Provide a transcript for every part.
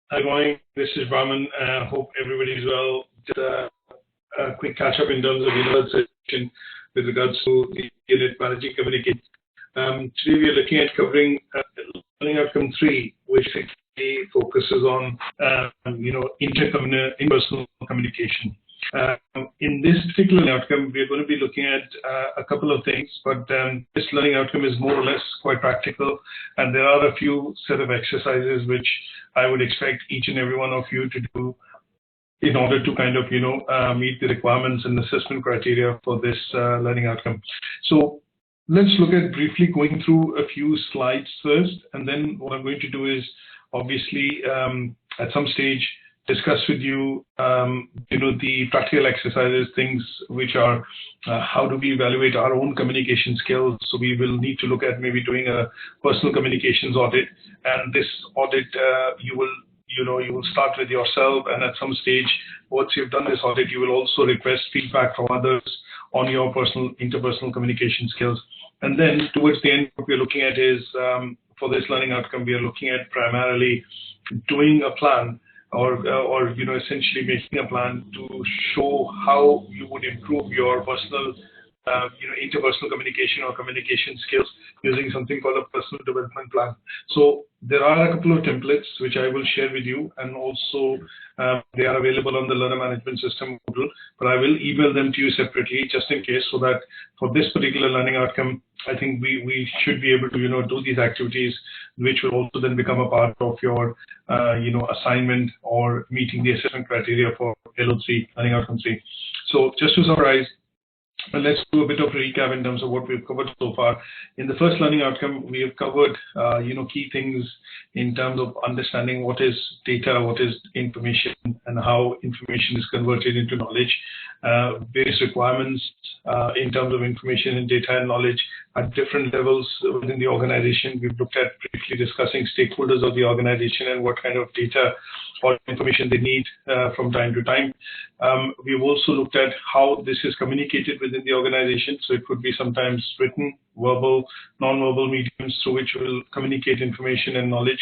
Hi, morning. This is Raman. Hope everybody's well. Just a quick catch up in terms of the session with regards to the unit managing communication. Today we are looking at covering learning outcome 3, which actually focuses on interpersonal communication. In this particular outcome, we are going to be looking at a couple of things, but this learning outcome is more or less quite practical, and there are a few set of exercises which I would expect each and every one of you to do in order to kind of meet the requirements and assessment criteria for this learning outcome. So let's look at briefly going through a few slides first, and then what I'm going to do is obviously at some stage discuss with you, the practical exercises, things which are how do we evaluate our own communication skills. So we will need to look at maybe doing a personal communications audit, and this audit you will start with yourself, and at some stage, once you've done this audit, you will also request feedback from others on your interpersonal communication skills. And then towards the end, what we're looking at is for this learning outcome, we are looking at primarily doing a plan, or essentially making a plan to show how you would improve your personal interpersonal communication or communication skills using something called a personal development plan. So there are a couple of templates which I will share with you, and also they are available on the learner management system module, but I will email them to you separately just in case, so that for this particular learning outcome, I think we should be able to do these activities, which will also then become a part of your assignment or meeting the assessment criteria for LO3, learning outcome 3. So just to summarize, let's do a bit of a recap in terms of what we've covered so far. In the first learning outcome, we have covered, key things in terms of understanding what is data, what is information, and how information is converted into knowledge. Various requirements in terms of information and data and knowledge at different levels within the organization. We've looked at briefly discussing stakeholders of the organization and what kind of data or information they need from time to time. We've also looked at how this is communicated within the organization. So it could be sometimes written, verbal, non-verbal mediums through which we'll communicate information and knowledge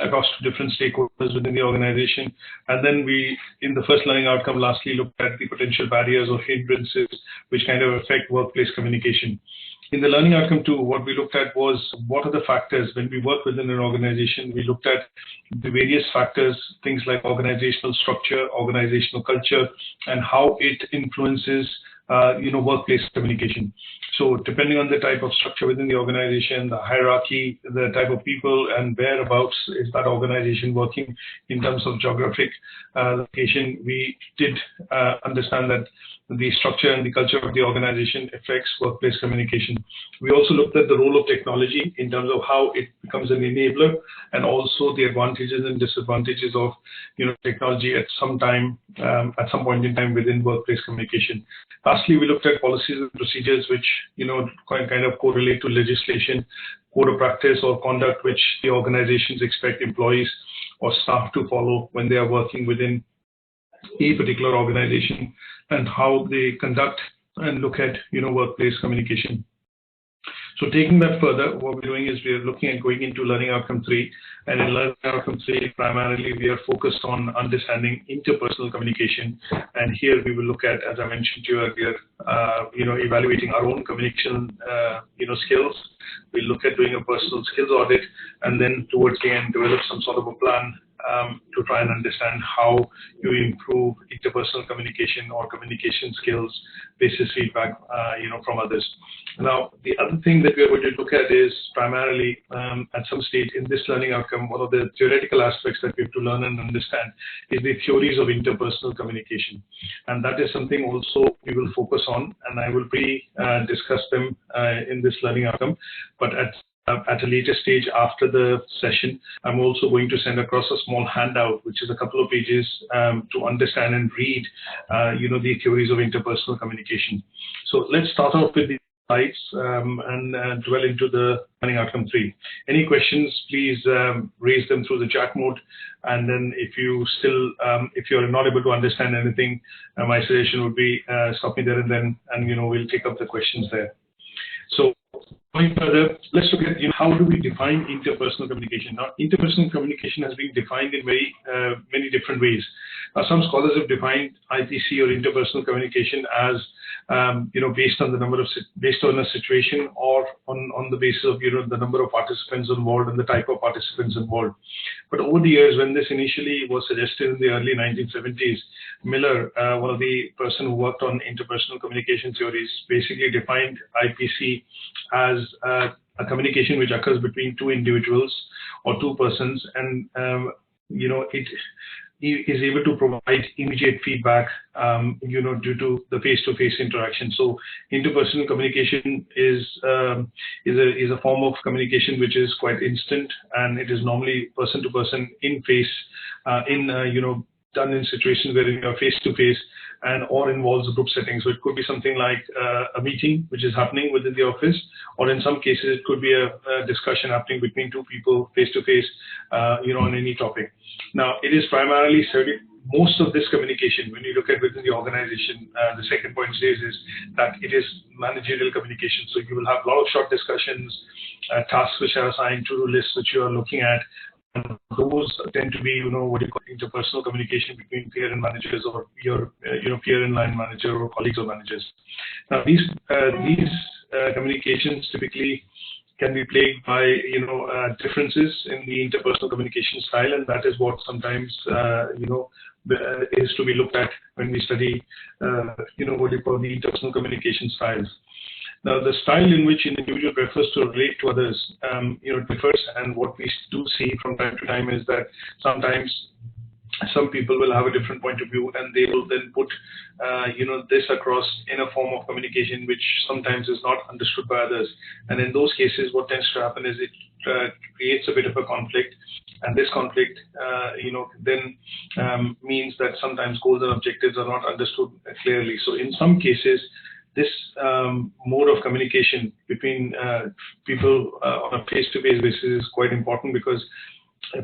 across different stakeholders within the organization. And then we, in the first learning outcome, lastly looked at the potential barriers or hindrances which kind of affect workplace communication. In the learning outcome 2, what we looked at was what are the factors when we work within an organization. We looked at the various factors, things like organizational structure, organizational culture, and how it influences workplace communication. So depending on the type of structure within the organization, the hierarchy, the type of people, and whereabouts is that organization working in terms of geographic location, we did understand that the structure and the culture of the organization affects workplace communication. We also looked at the role of technology in terms of how it becomes an enabler, and also the advantages and disadvantages of technology at some point in time within workplace communication. Lastly, we looked at policies and procedures which kind of correlate to legislation, code of practice or conduct which the organizations expect employees or staff to follow when they are working within a particular organization, and how they conduct and look at workplace communication. So taking that further, what we're doing is we are looking at going into learning outcome 3, and in learning outcome 3, primarily we are focused on understanding interpersonal communication, and here we will look at, as I mentioned to you earlier, evaluating our own communication, skills. We'll look at doing a personal skills audit, and then towards the end, develop some sort of a plan to try and understand how you improve interpersonal communication or communication skills, basis feedback, from others. Now, the other thing that we're going to look at is primarily at some stage in this learning outcome, one of the theoretical aspects that we have to learn and understand is the theories of interpersonal communication. And that is something also we will focus on, and I will discuss them in this learning outcome. But at a later stage after the session, I'm also going to send across a small handout, which is a couple of pages to understand and read, the theories of interpersonal communication. So let's start off with the slides and dwell into the learning outcome 3. Any questions, please raise them through the chat mode. And then if you're not able to understand anything, my suggestion would be stop me there and then, and we'll take up the questions there. So going further, let's look at how do we define interpersonal communication. Now, interpersonal communication has been defined in very many different ways. Some scholars have defined IPC or interpersonal communication as based on a situation or on the basis of the number of participants involved and the type of participants involved. But over the years, when this initially was suggested in the early 1970s, Miller, one of the person who worked on interpersonal communication theories, basically defined IPC as a communication which occurs between two individuals or two persons, and it is able to provide immediate feedback, due to the face-to-face interaction. So interpersonal communication is a form of communication which is quite instant, and it is normally person-to-person in face, done in situations where you are face-to-face and or involves group settings. So it could be something like a meeting which is happening within the office, or in some cases it could be a discussion happening between two people face-to-face, on any topic. Now, it is primarily studied. Most of this communication, when you look at within the organization, the second point says is that it is managerial communication. So you will have a lot of short discussions, tasks which are assigned, to-do lists which you are looking at. And those tend to be, what you call interpersonal communication between peer and managers, or your, peer and line manager, or colleagues or managers. Now, these communications typically can be plagued by, differences in the interpersonal communication style, and that is what sometimes, is to be looked at when we study, what you call the interpersonal communication styles. Now, the style in which an individual prefers to relate to others, differs, and what we do see from time to time is that sometimes some people will have a different point of view, and they will then put, this across in a form of communication which sometimes is not understood by others. And in those cases, what tends to happen is it creates a bit of a conflict, and this conflict, then means that sometimes goals and objectives are not understood clearly. So in some cases, this mode of communication between people on a face-to-face basis is quite important, because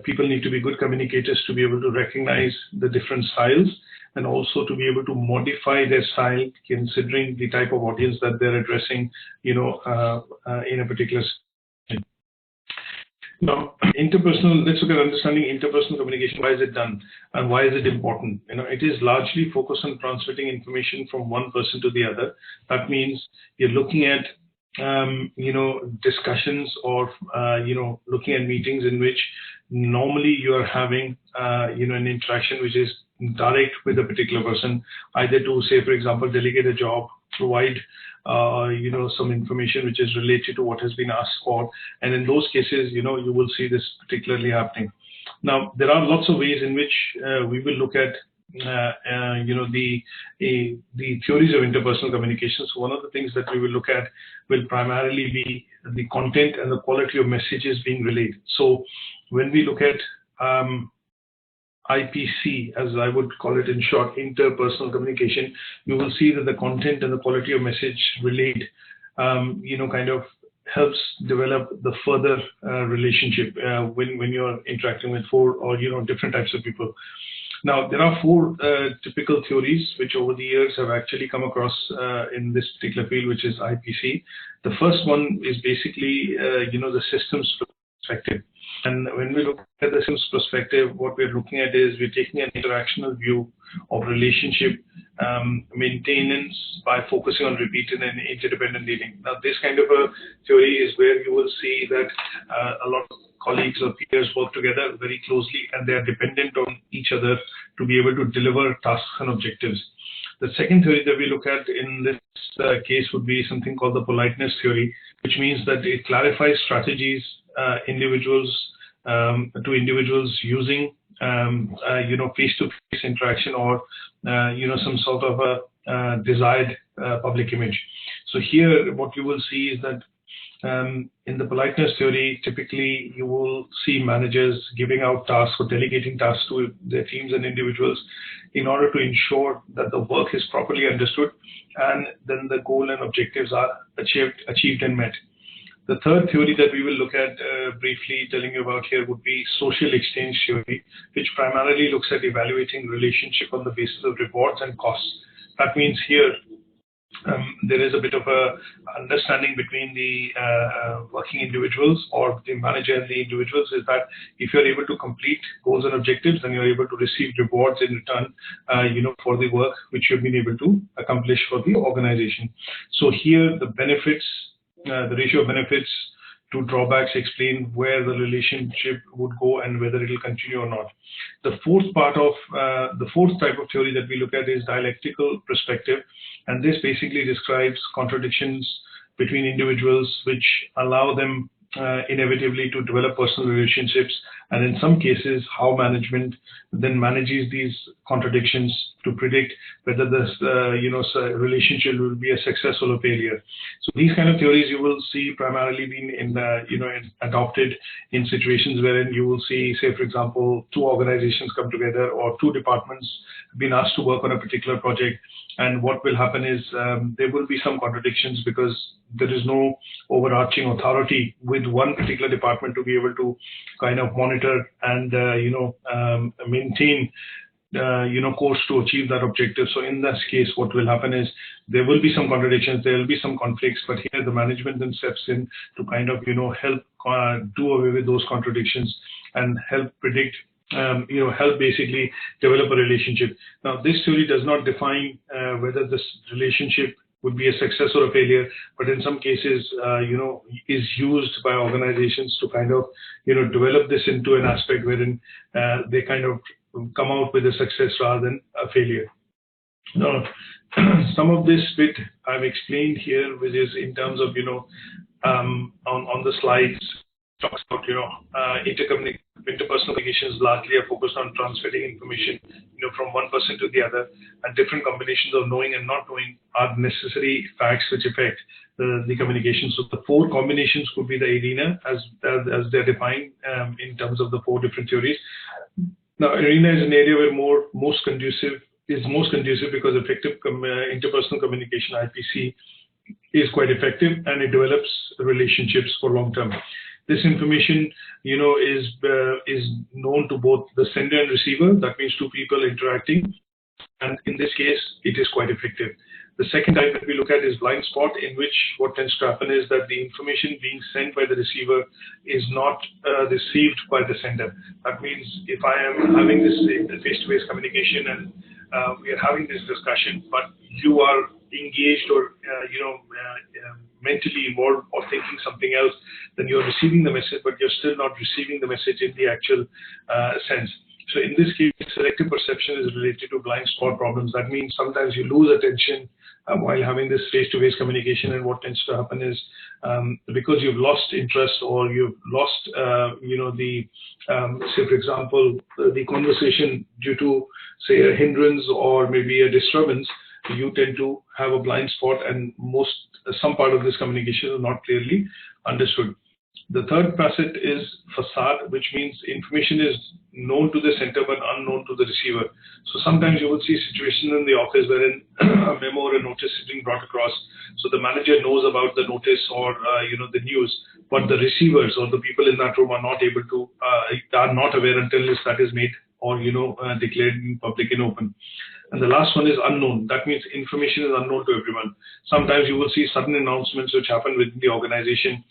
people need to be good communicators to be able to recognize the different styles, and also to be able to modify their style considering the type of audience that they're addressing, in a particular situation. Now, let's look at understanding interpersonal communication. Why is it done, and why is it important? It is largely focused on transmitting information from one person to the other. That means you're looking at, discussions, or, looking at meetings in which normally you are having, an interaction which is direct with a particular person, either to, say, for example, delegate a job, provide some information which is related to what has been asked for. And in those cases, you will see this particularly happening. Now, there are lots of ways in which we will look at the theories of interpersonal communication. So one of the things that we will look at will primarily be the content and the quality of messages being relayed. So when we look at IPC, as I would call it in short, interpersonal communication, you will see that the content and the quality of message relayed, kind of helps develop the further relationship when you're interacting with four or different types of people. Now, there are four typical theories which over the years have actually come across in this particular field, which is IPC. The first one is basically, the systems perspective. And when we look at the systems perspective, what we're looking at is we're taking an interactional view of relationship maintenance by focusing on repeated and interdependent dealing. Now, this kind of a theory is where you will see that a lot of colleagues or peers work together very closely, and they are dependent on each other to be able to deliver tasks and objectives. The second theory that we look at in this case would be something called the politeness theory, which means that it clarifies strategies individuals using face-to-face interaction, or some sort of a desired public image. So here, what you will see is that in the politeness theory, typically you will see managers giving out tasks or delegating tasks to their teams and individuals in order to ensure that the work is properly understood, and then the goal and objectives are achieved and met. The third theory that we will look at briefly telling you about here would be social exchange theory, which primarily looks at evaluating relationship on the basis of rewards and costs. That means here there is a bit of a understanding between the working individuals or the manager and the individuals, is that if you're able to complete goals and objectives, then you're able to receive rewards in return, for the work which you've been able to accomplish for the organization. So here the benefits, the ratio of benefits to drawbacks explain where the relationship would go and whether it will continue or not. The fourth type of theory that we look at is dialectical perspective, and this basically describes contradictions between individuals which allow them inevitably to develop personal relationships, and in some cases how management then manages these contradictions to predict whether this relationship will be a success or a failure. So these kind of theories you will see primarily being adopted in situations wherein you will see, say for example, two organizations come together or two departments have been asked to work on a particular project, and what will happen is there will be some contradictions because there is no overarching authority with one particular department to be able to kind of monitor and maintain course to achieve that objective. So in this case, what will happen is there will be some contradictions, there will be some conflicts, but here the management then steps in to kind of help do away with those contradictions and help predict, help basically develop a relationship. Now, this theory does not define whether this relationship would be a success or a failure, but in some cases, is used by organizations to kind of, develop this into an aspect wherein they kind of come out with a success rather than a failure. Now, some of this bit I've explained here, which is in terms of, on the slides, talks about, interpersonal communications largely are focused on transferring information, from one person to the other, and different combinations of knowing and not knowing are necessary facts which affect the communication. So the four combinations could be the arena as they're defined in terms of the four different theories. Now, arena is an area where most conducive because effective interpersonal communication, IPC, is quite effective and it develops relationships for long term. This information, is known to both the sender and receiver. That means two people interacting, and in this case, it is quite effective. The second type that we look at is blind spot, in which what tends to happen is that the information being sent by the receiver is not received by the sender. That means if I am having this face-to-face communication and we are having this discussion, but you are engaged or mentally involved or thinking something else, then you're receiving the message, but you're still not receiving the message in the actual sense. So in this case, selective perception is related to blind spot problems. That means sometimes you lose attention while having this face-to-face communication, and what tends to happen is because you've lost interest or you've lost, say for example, the conversation due to, say, a hindrance or maybe a disturbance, you tend to have a blind spot, and some part of this communication is not clearly understood. The third facet is facade, which means information is known to the sender but unknown to the receiver. So sometimes you will see situations in the office wherein a memo or a notice is being brought across. So the manager knows about the notice or the news, but the receivers or the people in that room are not able to, are not aware until that is made or declared in public and open. And the last one is unknown. That means information is unknown to everyone. Sometimes you will see sudden announcements which happen within the organization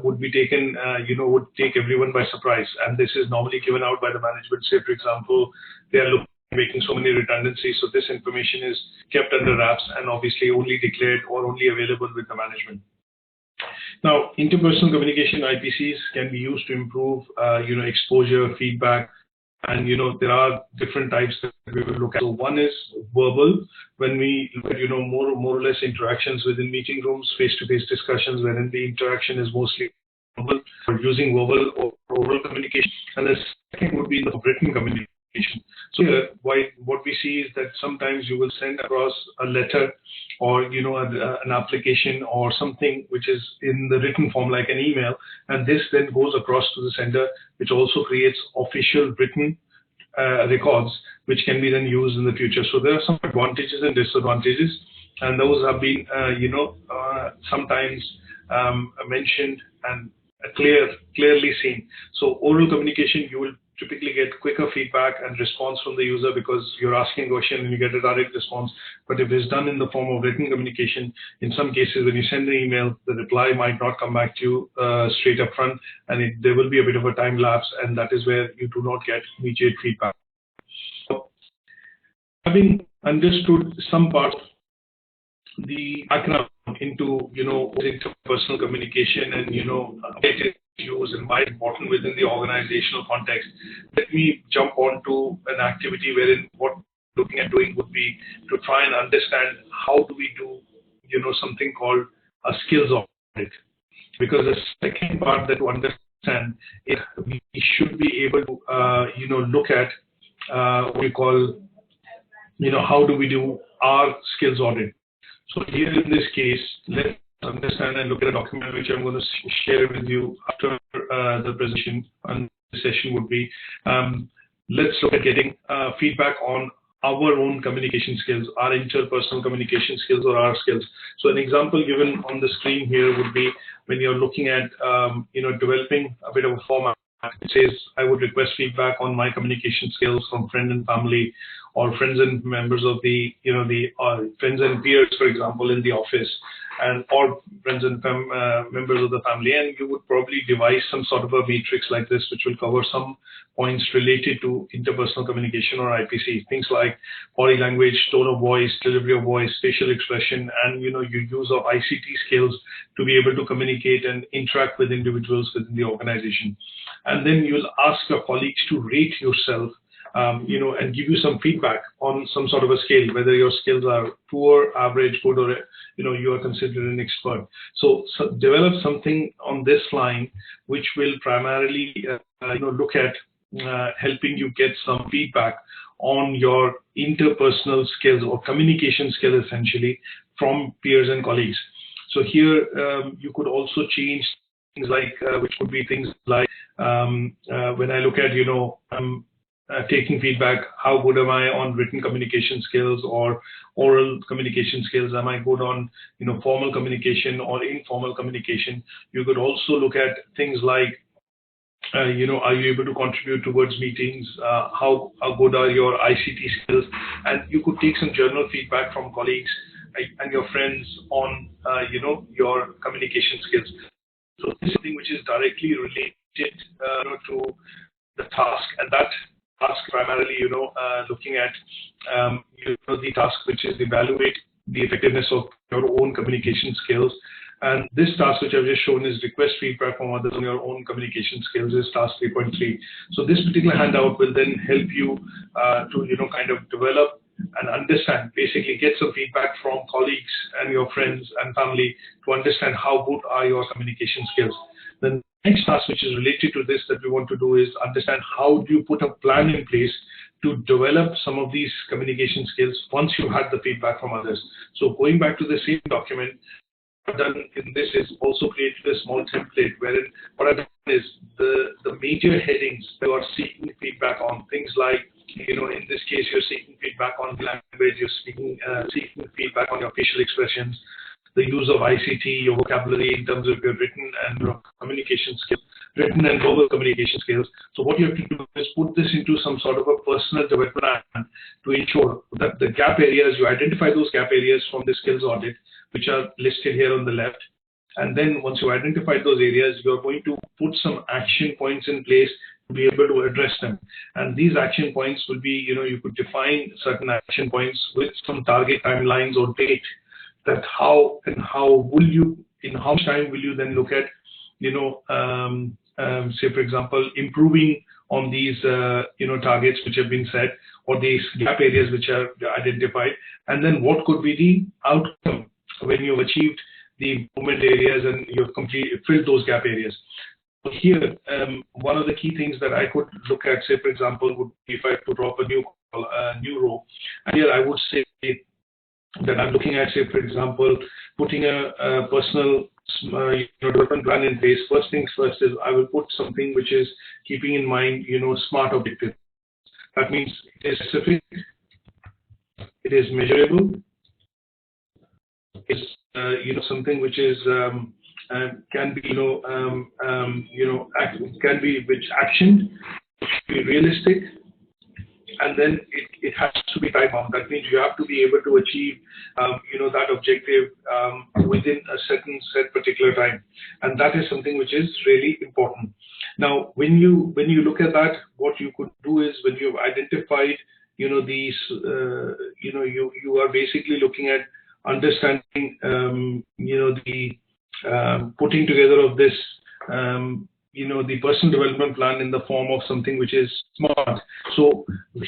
would be taken, would take everyone by surprise. And this is normally given out by the management. Say, for example, they are making so many redundancies. So this information is kept under wraps and obviously only declared or only available with the management. Now, interpersonal communication, IPCs, can be used to improve, exposure, feedback. And, there are different types that we will look at. So one is verbal, when we look at, more or less interactions within meeting rooms, face-to-face discussions, wherein the interaction is mostly verbal, or using verbal or oral communication. And the second would be the written communication. So here, what we see is that sometimes you will send across a letter or, an application or something which is in the written form like an email, and this then goes across to the sender, which also creates official written records, which can be then used in the future. So there are some advantages and disadvantages, and those have been, sometimes mentioned and clearly seen. So oral communication, you will typically get quicker feedback and response from the user because you're asking a question and you get a direct response. But if it's done in the form of written communication, in some cases when you send an email, the reply might not come back to you straight up front, and there will be a bit of a time lapse, and that is where you do not get immediate feedback. So, having understood some parts, the background into interpersonal communication and it is used and why it's important within the organizational context, let me jump on to an activity wherein what we're looking at doing would be to try and understand how do we do something called a skills audit, because the second part that to understand is we should be able to look at what we call how do we do our skills audit. So here in this case, let's understand and look at a document which I'm going to share with you after the presentation and the session would be, let's look at getting feedback on our own communication skills, our interpersonal communication skills or our skills. So an example given on the screen here would be when you're looking at, developing a bit of a format. It says, I would request feedback on my communication skills from friends and family, or friends and members of the, friends and peers, for example, in the office, and or friends and members of the family. And you would probably devise some sort of a matrix like this, which will cover some points related to interpersonal communication or IPC. Things like body language, tone of voice, delivery of voice, facial expression, and your use of ICT skills to be able to communicate and interact with individuals within the organization. And then you'll ask your colleagues to rate yourself, and give you some feedback on some sort of a scale, whether your skills are poor, average, good, or you are considered an expert. So develop something on this line, which will primarily look at helping you get some feedback on your interpersonal skills or communication skills, essentially, from peers and colleagues. So here you could also change things like, which would be things like when I look at, taking feedback, how good am I on written communication skills or oral communication skills? Am I good on, formal communication or informal communication? You could also look at things like, are you able to contribute towards meetings? How good are your ICT skills? And you could take some general feedback from colleagues and your friends on, your communication skills. So this is something which is directly related to the task, and that task primarily, looking at the task which is evaluate the effectiveness of your own communication skills. And this task which I've just shown is request feedback from others on your own communication skills is task 3.3. So this particular handout will then help you to kind of develop and understand, basically get some feedback from colleagues and your friends and family to understand how good are your communication skills. The next task which is related to this that we want to do is understand how do you put a plan in place to develop some of these communication skills once you had the feedback from others. So going back to the same document, what I've done in this is also created a small template wherein what I've done is the major headings that are seeking feedback on, things like, in this case, you're seeking feedback on language, you're seeking feedback on your facial expressions, the use of ICT, your vocabulary in terms of your written and your communication skills, written and verbal communication skills. So what you have to do is put this into some sort of a personal development plan to ensure that the gap areas, you identify those gap areas from the skills audit, which are listed here on the left. And then once you identify those areas, you're going to put some action points in place to be able to address them. And these action points will be, you could define certain action points with some target timelines or date, that how will you, in how much time will you then look at, say for example, improving on these, targets which have been set, or these gap areas which are identified, and then what could be the outcome when you've achieved the improvement areas and you've filled those gap areas. So here, one of the key things that I could look at, say for example, would be if I could drop a new row, and here I would say that I'm looking at, say for example, putting a personal development plan in place. First things first is I will put something which is keeping in mind, SMART objectives. That means it is specific, it is measurable, it's something which is can be can be which actioned, be realistic, and then it has to be time bound. That means you have to be able to achieve, that objective within a certain particular time, and that is something which is really important. Now, when you look at that, what you could do is, when you've identified, these, you are basically looking at understanding, the putting together of this, the personal development plan in the form of something which is smart. So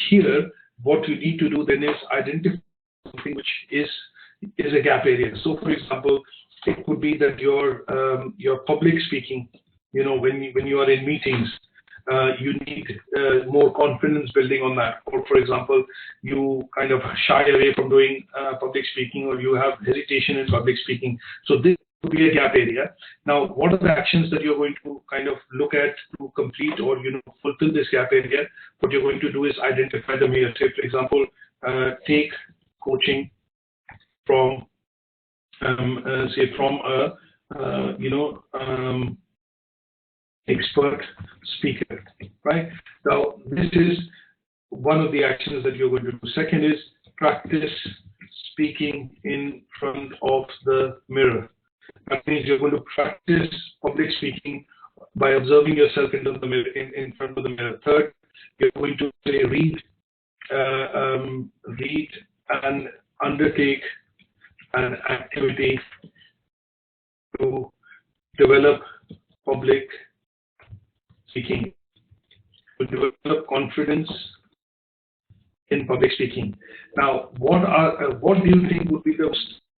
here, what you need to do then is identify something which is a gap area. So, for example, it could be that your public speaking, when you are in meetings, you need more confidence building on that. Or, for example, you kind of shy away from doing public speaking, or you have hesitation in public speaking. So this would be a gap area. Now, what are the actions that you're going to kind of look at to complete or fulfill this gap area? What you're going to do is identify them here. Say, for example, take coaching from expert speaker, right? Now, this is one of the actions that you're going to do. Second is practice speaking in front of the mirror. That means you're going to practice public speaking by observing yourself in front of the mirror. Third, you're going to say read and undertake an activity to develop public speaking, to develop confidence in public speaking. Now, what do you think would be the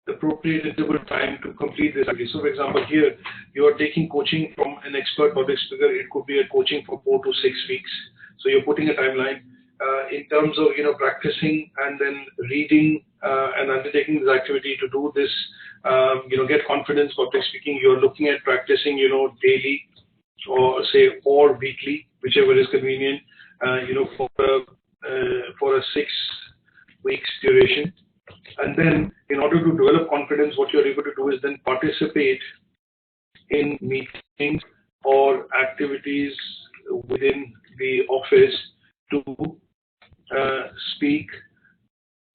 appropriate interval time to complete this activity? So, for example, here you are taking coaching from an expert public speaker. It could be a coaching for 4 to 6 weeks. So you're putting a timeline in terms of practicing and then reading and undertaking this activity to do this. Get confidence public speaking. You're looking at practicing daily, or weekly, whichever is convenient. For a 6 weeks duration. And then, in order to develop confidence, what you're able to do is then participate in meetings or activities within the office to speak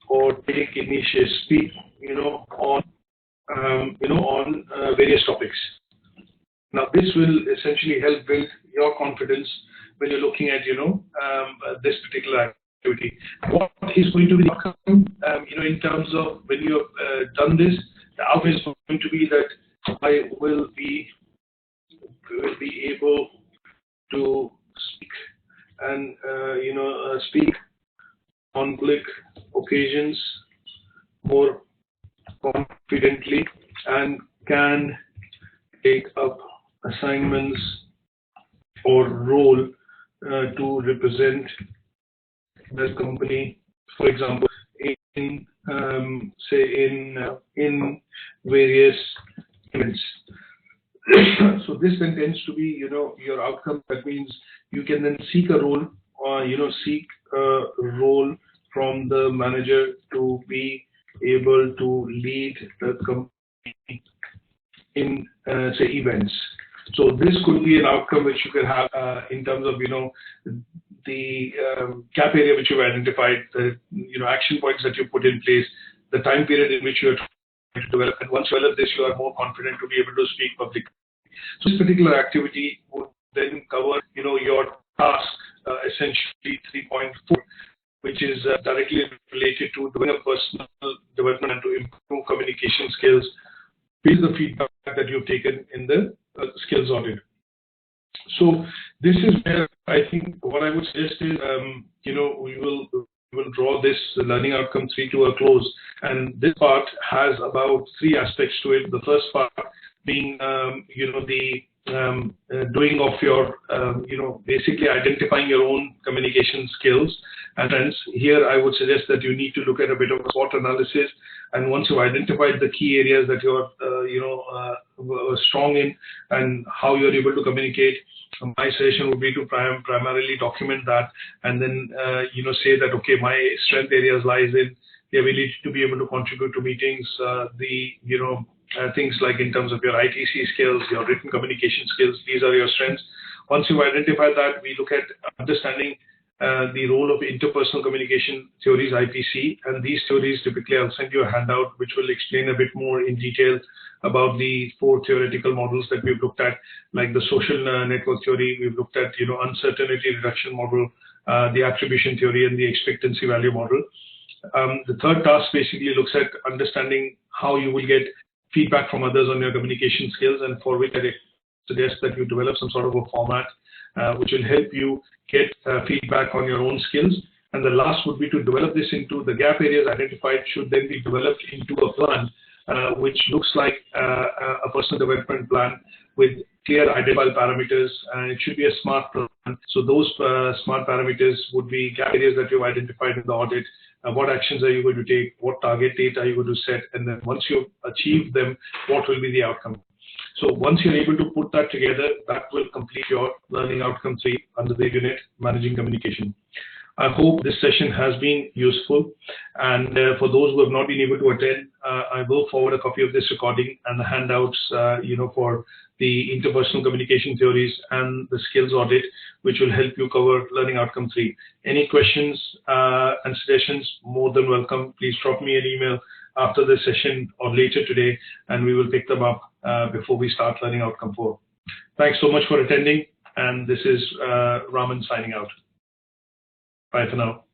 or take initiative, speak, on various topics. Now, this will essentially help build your confidence when you're looking at, this particular activity. What is going to be the outcome, in terms of when you have done this? The outcome is going to be that I will be able to speak and, speak on public occasions more confidently, and can take up assignments or role to represent the company, for example, in various events. So this then tends to be, your outcome. That means you can then seek a role, or role from the manager to be able to lead the company in events. So this could be an outcome which you can have in terms of the gap area which you've identified, the action points that you put in place, the time period in which you are trying to develop, and once you develop this, you are more confident to be able to speak publicly. So this particular activity would then cover your task, essentially 3.4, which is directly related to develop personal development and to improve communication skills. Based on the feedback that you've taken in the skills audit. So this is where I think what I would suggest is, we will draw this learning outcome 3 to a close, and this part has about 3 aspects to it. The first part being, the doing of your, basically identifying your own communication skills. And hence, here I would suggest that you need to look at a bit of a SWOT analysis. And once you've identified the key areas that you're, strong in and how you're able to communicate, my suggestion would be to primarily document that, and then, say that, okay, my strength areas lies in the ability to be able to contribute to meetings, things like in terms of your ITC skills, your written communication skills, these are your strengths. Once you've identified that, we look at understanding the role of interpersonal communication theories, IPC, and these theories, typically I'll send you a handout which will explain a bit more in detail about the 4 theoretical models that we've looked at, like the social network theory. We've looked at, uncertainty reduction model, the attribution theory, and the expectancy value model. The third task basically looks at understanding how you will get feedback from others on your communication skills, and for which I suggest that you develop some sort of a format which will help you get feedback on your own skills. And the last would be to develop this into the gap areas identified should then be developed into a plan which looks like a personal development plan with clear identifiable parameters, and it should be a smart plan. So those smart parameters would be gap areas that you've identified in the audit. What actions are you going to take? What target date are you going to set? And then once you've achieved them, what will be the outcome? So once you're able to put that together, that will complete your learning outcome 3 under the unit Managing Communication. I hope this session has been useful, and for those who have not been able to attend, I will forward a copy of this recording and the handouts, for the interpersonal communication theories and the skills audit, which will help you cover learning outcome 3. Any questions and suggestions, more than welcome. Please drop me an email after the session or later today, and we will pick them up before we start learning outcome 4. Thanks so much for attending, and this is Raman signing out. Bye for now.